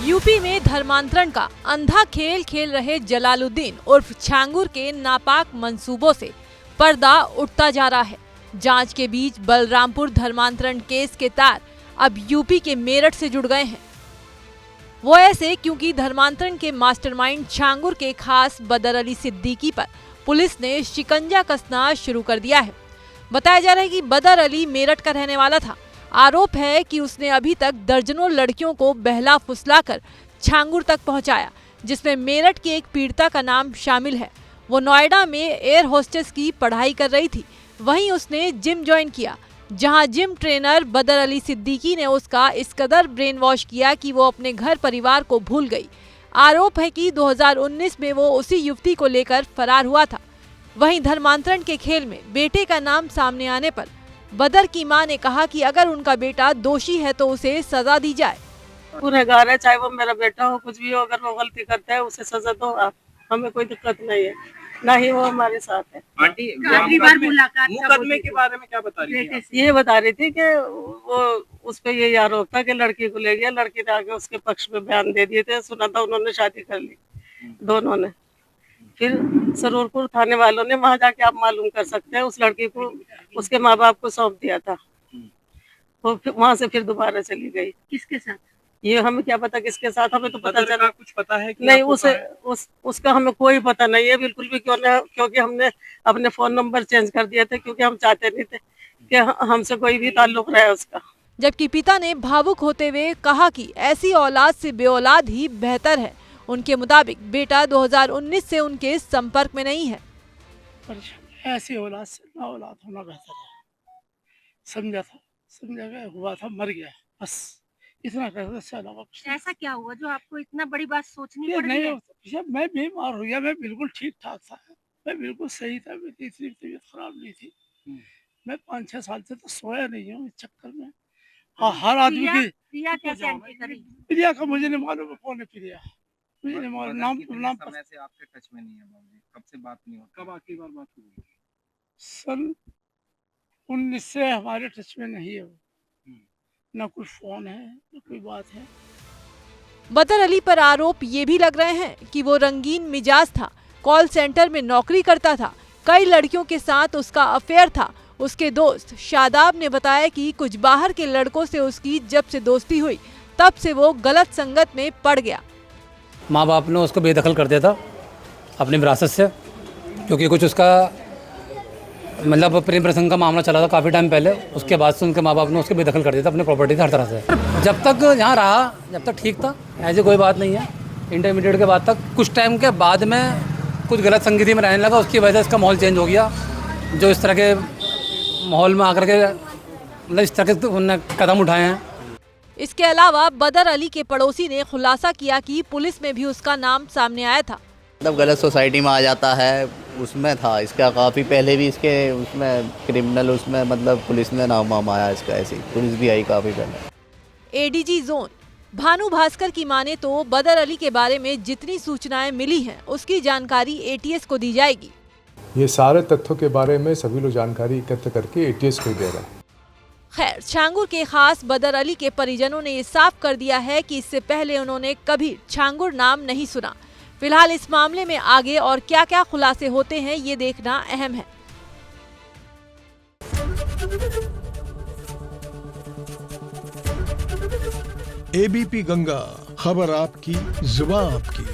UP में धर्मांतरण का अंधा खेल खेल रहे जलालुद्दीन उर्फ छांगुर के नापाक मंसूबों से पर्दा उठता जा रहा है। जांच के बीच बलरामपुर धर्मांतरण केस के तार अब यूपी के मेरठ से जुड़ गए हैं। वो ऐसे क्योंकि धर्मांतरण के मास्टरमाइंड छांगुर के खास बदर अली सिद्दीकी पर पुलिस ने शिकंजा कसना शुरू कर दिया है। बताया जा रहा है कि बदर अली मेरठ का रहने वाला था। आरोप है कि उसने अभी तक दर्जनों लड़कियों को बहला फुसलाकर छांगुर तक पहुंचाया, जिसमें मेरठ की एक पीड़िता का नाम शामिल है। वो नोएडा में एयर होस्टेस की पढ़ाई कर रही थी। वहीं उसने जिम ज्वाइन किया, जहां जिम ट्रेनर बदर अली सिद्दीकी ने उसका इस कदर ब्रेन वॉश किया कि वो अपने घर परिवार को भूल गई। आरोप है कि 2019 में वो उसी युवती को लेकर फरार हुआ था। वहीं धर्मांतरण के खेल में बेटे का नाम सामने आने पर बदर की मां ने कहा कि अगर उनका बेटा दोषी है तो उसे सजा दी जाए। गुनहगार है, चाहे वो मेरा बेटा हो, कुछ भी हो, अगर वो गलती करता है उसे सजा दो आप, हमें कोई दिक्कत नहीं है, ना ही वो हमारे साथ है। आंटी आखिरी बार मुलाकात मुकदमे के बारे में क्या बता रही थी? ये बता रही थी कि वो उस पे यही आरोप था कि लड़की को ले गया, लड़की ने आके उसके पक्ष में बयान दे दिए थे। सुना था उन्होंने शादी कर ली दोनों ने। फिर सरूरपुर थाने वालों ने वहां जाके आप मालूम कर सकते हैं उस लड़की को उसके माँ बाप को सौंप दिया था। वो वहां से फिर दोबारा चली गई। किसके साथ? ये हमें क्या पता किसके साथ, हमें तो पता चला कुछ पता है कि नहीं उसका हमें कोई पता नहीं है बिल्कुल भी। क्योंकि हमने अपने फोन नंबर चेंज कर दिए थे, क्योंकि हम चाहते नहीं थे कि हमसे कोई भी ताल्लुक रहे उसका। जबकि पिता ने भावुक होते हुए कहा कि ऐसी औलाद से बेऔलाद ही बेहतर है। उनके मुताबिक बेटा 2019 से उनके संपर्क में नहीं है। ऐसी औलाद से ना औलाद होना बेहतर है। समझा गया, हुआ था, मर गया, बस इतना कहते से अलावा कुछ नहीं। ऐसा क्या हुआ जो आपको इतना बड़ी बात सोचनी पड़ रही है? मैं बीमार हो गया, मैं बिल्कुल ठीक ठाक था, मैं बिल्कुल सही था, मेरी इतनी तबीयत खराब नहीं थी। मैं 5-6 साल से तो सोया नहीं हूँ इस चक्कर में। हाँ, हर आदमी की प्रिया कैसे एंट्री करी? प्रिया का मुझे नहीं मालूम, कौन है प्रिया, मुझे नहीं मालूम। नाम समय से आपके टच में नहीं है बाबूजी? कब से बात नहीं होती? कब आखिरी बार बात हुई? सन 19 से हमारे टच में नहीं है वो, ना कोई फोन है ना कोई बात है। बदर अली पर आरोप ये भी लग रहे हैं कि वो रंगीन मिजाज था, कॉल सेंटर में नौकरी करता था, कई लड़कियों के साथ उसका अफेयर था। उसके दोस्त शादाब ने बताया कि कुछ बाहर के लड़कों से उसकी जब से दोस्ती हुई तब से वो गलत संगत में पड़ गया। माँ बाप ने उसको बेदखल कर दिया था अपनी विरासत से, क्योंकि कुछ उसका मतलब प्रेम प्रसंग का मामला चला था काफ़ी टाइम पहले। उसके बाद से उनके माँ बाप ने उसको बेदखल कर दिया था अपनी प्रॉपर्टी से, हर तरह से। जब तक यहाँ रहा, जब तक ठीक था, ऐसी कोई बात नहीं है। इंटरमीडिएट के बाद तक, कुछ टाइम के बाद में कुछ गलत संगति में रहने लगा, उसकी वजह से इसका माहौल चेंज हो गया। जो इस तरह के माहौल में आकर के मतलब इस तरह के उन्होंने कदम उठाए हैं। इसके अलावा बदर अली के पड़ोसी ने खुलासा किया कि पुलिस में भी उसका नाम सामने आया था। मतलब गलत सोसाइटी में आ जाता है, उसमें था इसका काफ़ी पहले भी, इसके उसमें क्रिमिनल उसमें मतलब पुलिस ने नाम वाम आया इसका, ऐसी पुलिस भी आई काफ़ी पहले। एडीजी जोन भानु भास्कर की माने तो बदर अली के बारे में जितनी सूचनाएं मिली हैं उसकी जानकारी एटीएस को दी जाएगी। ये सारे तथ्यों के बारे में सभी लोग जानकारी एकत्र करके एटीएस को दे रहे हैं। खैर, छांगुर के खास बदर अली के परिजनों ने ये साफ कर दिया है कि इससे पहले उन्होंने कभी छांगुर नाम नहीं सुना। फिलहाल इस मामले में आगे और क्या क्या खुलासे होते हैं ये देखना अहम है। एबीपी गंगा, खबर आपकी, जुबान आपकी।